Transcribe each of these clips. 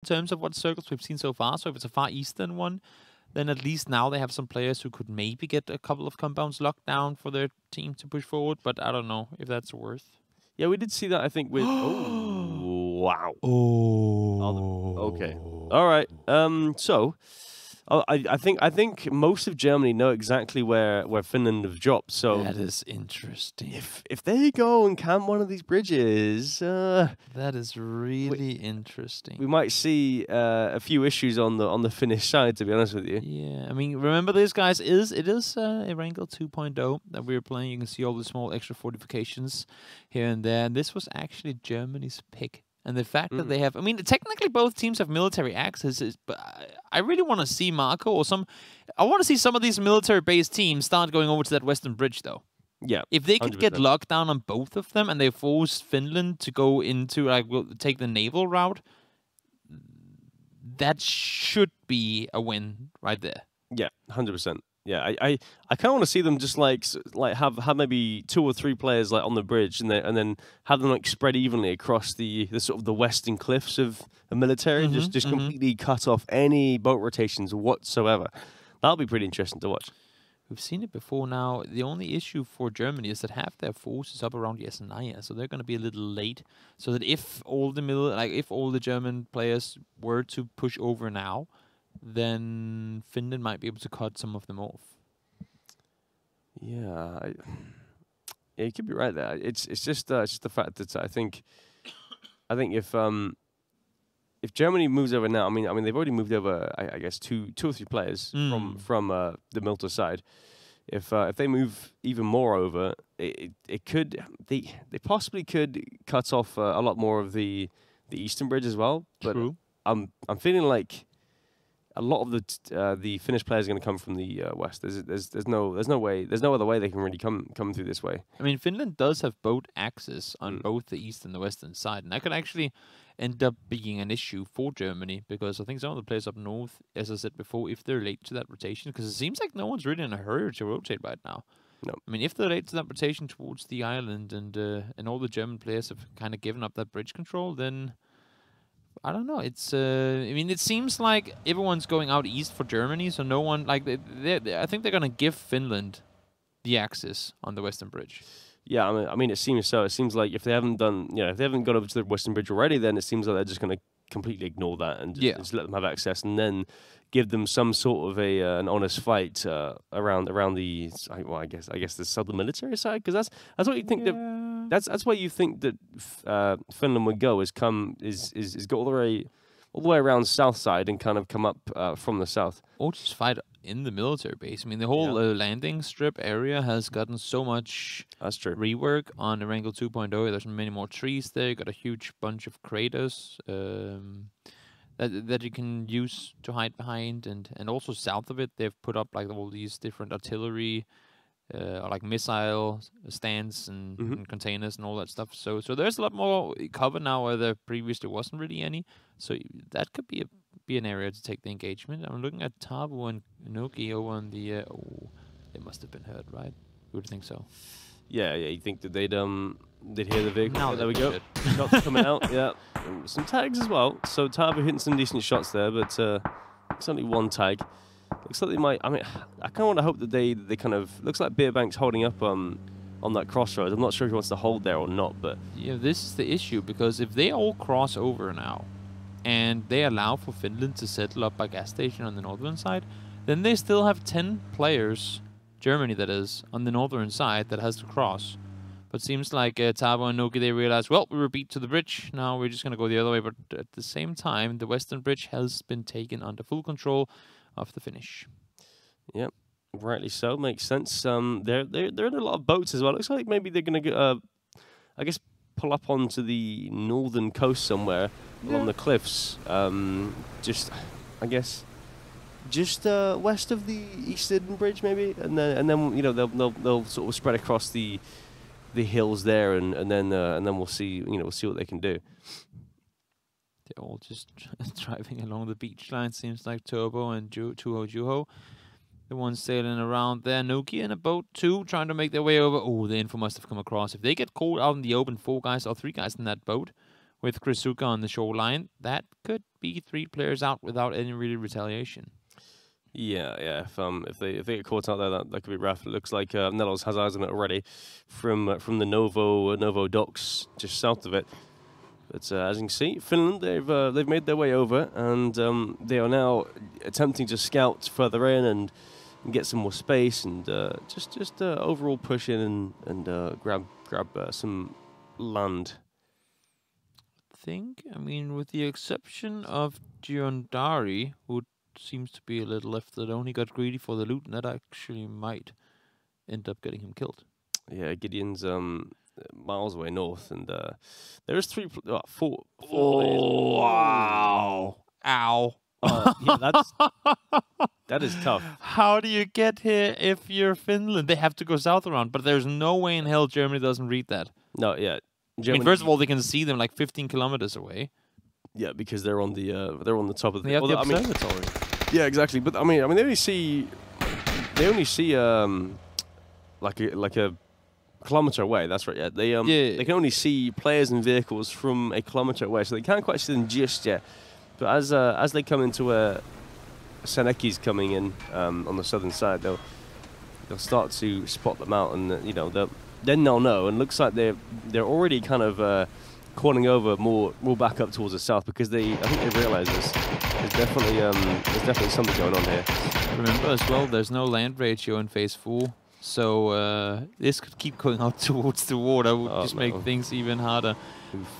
in terms of what circles we've seen so far. So if it's a Far Eastern one, then at least now they have some players who could maybe get a couple of compounds locked down for their team to push forward. But I don't know if that's worth. Yeah, we did see that, I think, with... Oh, wow. Oh. Okay. All right. So... I think most of Germany know exactly where Finland have dropped. So that is interesting. If they go and camp one of these bridges, that is really interesting. We might see a few issues on the Finnish side, to be honest with you. Yeah, I mean, remember this, guys. It is a Wrangel 2.0 that we were playing. You can see all the small extra fortifications here and there. And this was actually Germany's pick. And the fact that they have, I mean, technically both teams have military access, but I really want to see Marco or I want to see some of these military-based teams start going over to that western bridge, though. Yeah. If they could get locked down on both of them and they force Finland to go into, like, take the naval route, that should be a win right there. Yeah, 100%. Yeah, I kind of want to see them just like have maybe 2 or 3 players like on the bridge and then have them like spread evenly across the sort of the western cliffs of the military, just completely cut off any boat rotations whatsoever. That'll be pretty interesting to watch. We've seen it before now. The only issue for Germany is that half their force is up around Yesenia, so they're going to be a little late. So that if all the German players were to push over now, then Finland might be able to cut some of them off. Yeah, you could be right there. It's just the fact that I think if Germany moves over now, I mean they've already moved over I guess two or three players from the Milter side. If they move even more over, they possibly could cut off a lot more of the Eastern Bridge as well. But True. I'm feeling like a lot of the Finnish players are going to come from the west. There's no other way they can really come through this way. I mean, Finland does have boat access on both the east and the western side, and that could actually end up being an issue for Germany because I think some of the players up north, as I said before, if they're late to that rotation, because it seems like no one's really in a hurry to rotate right now. No, I mean, if they're late to that rotation towards the island and all the German players have kind of given up that bridge control, then I don't know. It's I mean, it seems like everyone's going out east for Germany, so no one like I think they're gonna give Finland the access on the Western Bridge. Yeah, I mean, it seems so. It seems like if they haven't if they haven't got over to the Western Bridge already, then it seems like they're just going to completely ignore that and just let them have access, and then give them some sort of an honest fight around the I guess the southern military side, because that's what you think that's where you think that Finland would go is go all the way around south side and kind of come up from the south. Or just fight in the military base. I mean, the whole landing strip area has gotten so much rework on the Wrangel 2.0. There's many more trees there. You got a huge bunch of craters that you can use to hide behind, and also south of it, they've put up like all these different artillery, like missile stands and containers and all that stuff. So there's a lot more cover now where there previously wasn't really any. So that could be an area to take the engagement. I'm looking at Tabo and Noki over on the. They must have been hurt, right? You would think so. Yeah. You think that they'd hear the vehicle? Now there we go. Shots coming out. Yeah, some tags as well. So Tabo hitting some decent shots there, but it's only one tag. Looks like they might. I mean, I kind of want to hope that they kind of looks like Beerbank's holding up on that crossroads. I'm not sure if he wants to hold there or not, but yeah, this is the issue, because if they all cross over now, and they allow for Finland to settle up a gas station on the northern side, then they still have 10 players, Germany that is, on the northern side that has to cross. But seems like Tabo and Noki, they realize, well, we were beat to the bridge, now we're just going to go the other way. But at the same time, the western bridge has been taken under full control of the Finnish. Yep, rightly so, makes sense. They're in a lot of boats as well. Looks like maybe they're going to, I guess, pull up onto the northern coast somewhere along the cliffs. Just west of the Eastern Bridge, maybe, and then they'll sort of spread across the hills there, and then we'll see we'll see what they can do. They're all just driving along the beach line. Seems like Turbo and Juho, the ones sailing around there. Noki in a boat too, trying to make their way over. Oh, the info must have come across. If they get caught out in the open, 4 guys or 3 guys in that boat with Krisuka on the shoreline, that could be 3 players out without any really retaliation. Yeah. If they get caught out there, that could be rough. It looks like Nelos has eyes on it already from the Novo docks just south of it. But as you can see, Finland they've made their way over, and they are now attempting to scout further in and get some more space and just overall push in and grab some land. I mean, with the exception of Giondari, who seems to be a little left that only got greedy for the loot, and that actually might end up getting him killed. Yeah, Gideon's miles away north, and there's 4. Oh, wow! Ow! Yeah, that is tough. How do you get here if you're Finland? They have to go south around, but there's no way in hell Germany doesn't read that. No, yeah. I mean, first of all, they can see them like 15 kilometers away. Yeah, because they're on the top of the. They have the observatory. Yeah, exactly. But I mean, they only see like a kilometer away. That's right. Yeah, they can only see players and vehicles from a kilometer away, so they can't quite see them just yet. But as they come into Seneki's coming in on the southern side, they'll start to spot them out, and then they'll know. And it looks like they're already kind of calling over more back up towards the south, because I think they realise there's definitely something going on here. Remember as well, there's no land ratio in phase 4, so this could keep going out towards the water. Would just make things even harder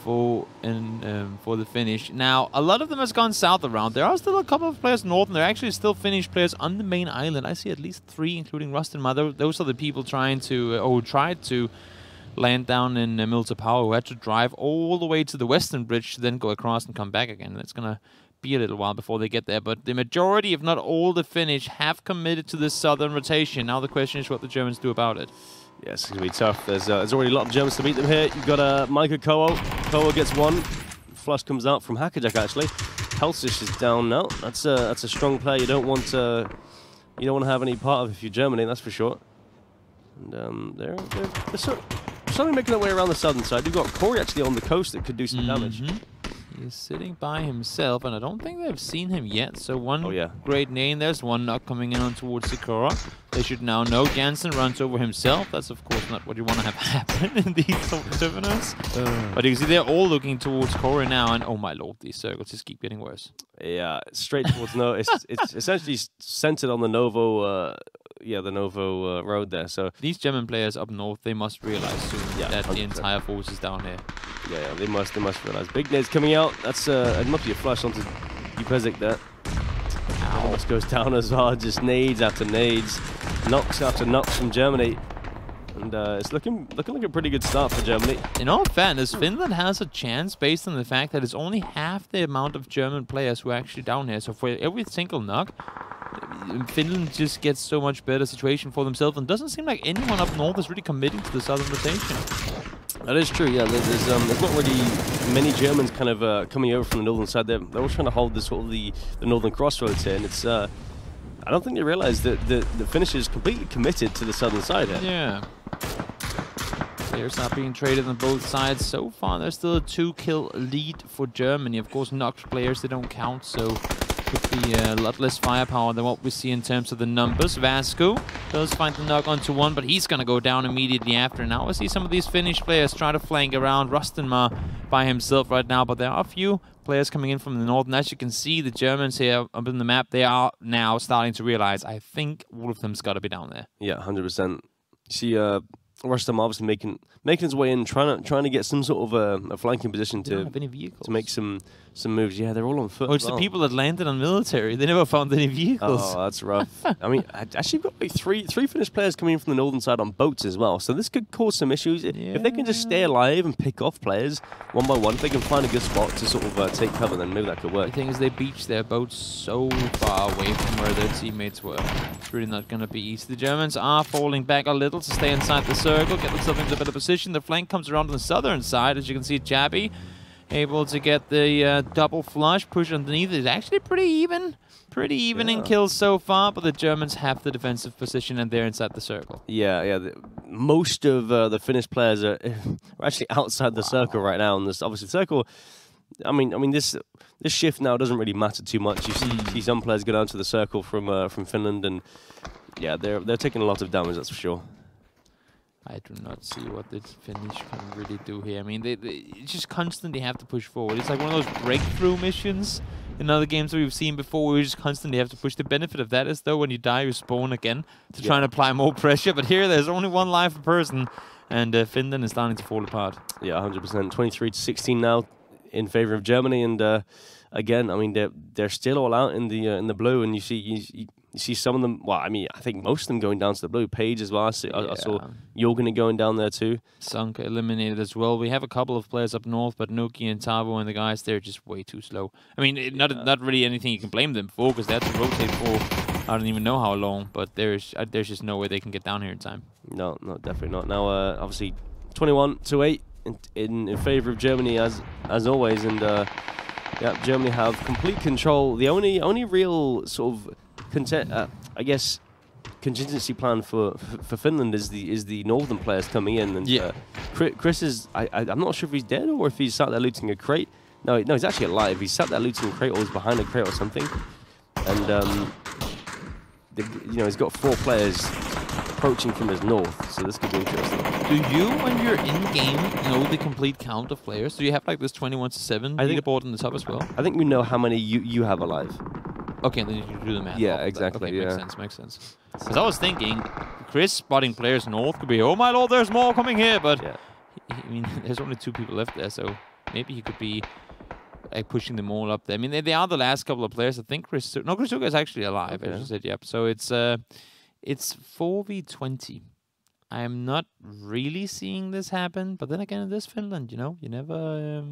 for the Finnish. Now, a lot of them has gone south around. There are still a couple of players north, and there are actually still Finnish players on the main island. I see at least 3, including Rustenma. Those are the people trying to, or tried to, land down in Milta Power, who had to drive all the way to the western bridge to then go across and come back again. It's going to be a little while before they get there, but the majority, if not all the Finnish, have committed to this southern rotation. Now the question is what the Germans do about it. Yes, it's going to be tough. There's already a lot of Germans to meet them here. You've got Micah Koa. Koa gets 1. Flush comes out from Hackajak, actually. Helsish is down now. That's a strong player you don't want to have any part of if you're Germany, that's for sure. And they're slowly making their way around the southern side. You've got Corey actually on the coast that could do some damage. He's sitting by himself, and I don't think they've seen him yet. So one great name. There's one knock coming in on towards Sikora. They should now know. Jansen runs over himself. That's, of course, not what you want to have happen in these sort of tournaments. But you can see they're all looking towards Corey now, and oh my lord, these circles just keep getting worse. Yeah, straight towards no. It's essentially centered on the Novo. The Novo road there. So these German players up north, they must realize soon that 100%. The entire force is down here. Yeah, they must realize. Big nades coming out. That's it must be a flush onto Upezic there. Almost goes down as well. Just nades after nades, knocks after knocks from Germany, and it's looking like a pretty good start for Germany. In all fairness, Finland has a chance based on the fact that it's only half the amount of German players who are actually down here. So for every single knock, Finland just gets so much better situation for themselves, and doesn't seem like anyone up north is really committing to the southern rotation. That is true, yeah. There's not really many Germans kind of coming over from the northern side. They're all trying to hold this sort of the northern crossroads here, and it's I don't think they realise that the Finnish is completely committed to the southern side here. Yeah. Players are being traded on both sides. So far, there's still a 2-kill lead for Germany. Of course, knocked players, they don't count, so could be a lot less firepower than what we see in terms of the numbers. Vasco does find the knock onto 1, but he's going to go down immediately after. Now I see some of these Finnish players try to flank around Rustenma by himself right now, but there are a few players coming in from the north, and as you can see, the Germans here up in the map, they are now starting to realize, I think all of them's got to be down there. Yeah, 100%. You see Rustam obviously making his way in, trying to get some sort of a flanking position to make some moves. Yeah, they're all on foot. Oh, it's the people that landed on military. They never found any vehicles. Oh, that's rough. I mean, actually, you've got like three Finnish players coming in from the northern side on boats as well. So this could cause some issues. Yeah. If they can just stay alive and pick off players one by one, if they can find a good spot to sort of take cover, then maybe that could work. The thing is, they beached their boats so far away from where their teammates were. It's really not going to be easy. The Germans are falling back a little to stay inside the circle, get themselves into a better position. The flank comes around on the southern side, as you can see. Jabby able to get the double flush, push underneath. It's actually pretty even in kills so far, but the Germans have the defensive position and they're inside the circle. Yeah. Most of the Finnish players are actually outside the circle right now, and this obviously the circle I mean, this shift now doesn't really matter too much. You see some players go down to the circle from Finland, and yeah, they're taking a lot of damage. That's for sure. I do not see what the Finnish can really do here. I mean, they just constantly have to push forward. It's like one of those breakthrough missions in other games that we've seen before, where we just constantly have to push. The benefit of that is, though, when you die, you spawn again to try and apply more pressure. But here, there's only one life per person, and Finland is starting to fall apart. Yeah, 100%. 23-16 now in favor of Germany, and again, I mean, they're still all out in the blue, and you see some of them. Well, I mean, I think most of them going down to the blue. Page as well. I saw Jorgen going down there too. Sunk eliminated as well. We have a couple of players up north, but Nuki and Tavo and the guys, they're just way too slow. I mean, not really anything you can blame them for, because they had to rotate for I don't even know how long. But there's just no way they can get down here in time. No, definitely not. Now, obviously, 21-8 in favor of Germany as always, and yeah, Germany have complete control. The only real sort of I guess contingency plan for Finland is the northern players coming in, and Chris is I'm not sure if he's dead or if he's sat there looting a crate. No, he's actually alive. He's sat there looting a crate, or he's behind a crate or something, and he's got 4 players approaching from his north, so this could be interesting. Do you, when you're in game, know the complete count of players? Do you have like this 21-7 leaderboard on the top as well? I think we know how many you have alive. Okay, then you can do the math. Yeah, exactly. Okay, makes sense. Because I was thinking, Chris spotting players north could be, oh my lord, there's more coming here, but I mean, there's only 2 people left there, so maybe he could be pushing them all up there. I mean, they are the last couple of players. I think Chris Suga is actually alive, as you said. Yep. So it's 4v20. I am not really seeing this happen, but then again, it is Finland. You never.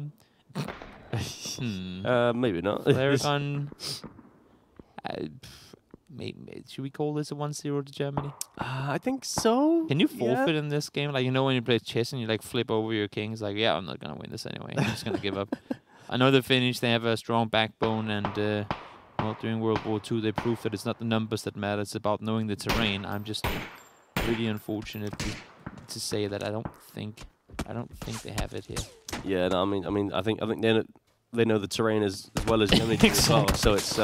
Maybe not. Flaragon. Should we call this a 1-0 to Germany? I think so. Can you forfeit in this game? Like, when you play chess and you like flip over your king, it's like, yeah, I'm not gonna win this anyway. I'm just gonna give up. I know the Finnish, they have a strong backbone, and well, during World War II, they proved that it's not the numbers that matter; it's about knowing the terrain. I'm just really unfortunate to say that I don't think they have it here. Yeah, no, I mean, I think they know the terrain as well as Germany as well. So it's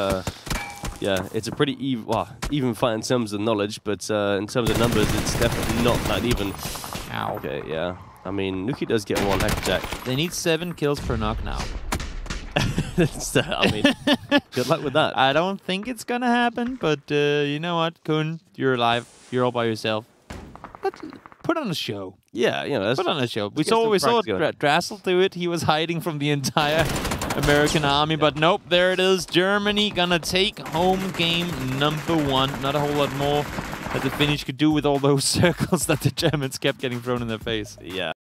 yeah, it's a pretty even fight in terms of knowledge, but in terms of numbers, it's definitely not that even. Ow. Okay, yeah. I mean, Nuki does get 1 heck jack. They need 7 kills per knock now. I mean, good luck with that. I don't think it's gonna happen, but you know what, Kun, you're alive. You're all by yourself. But put on a show. Yeah, put on a show. We saw Drassel do it. He was hiding from the entire American army, but nope, there it is. Germany gonna take home game #1. Not a whole lot more that the Finnish could do with all those circles that the Germans kept getting thrown in their face. Yeah.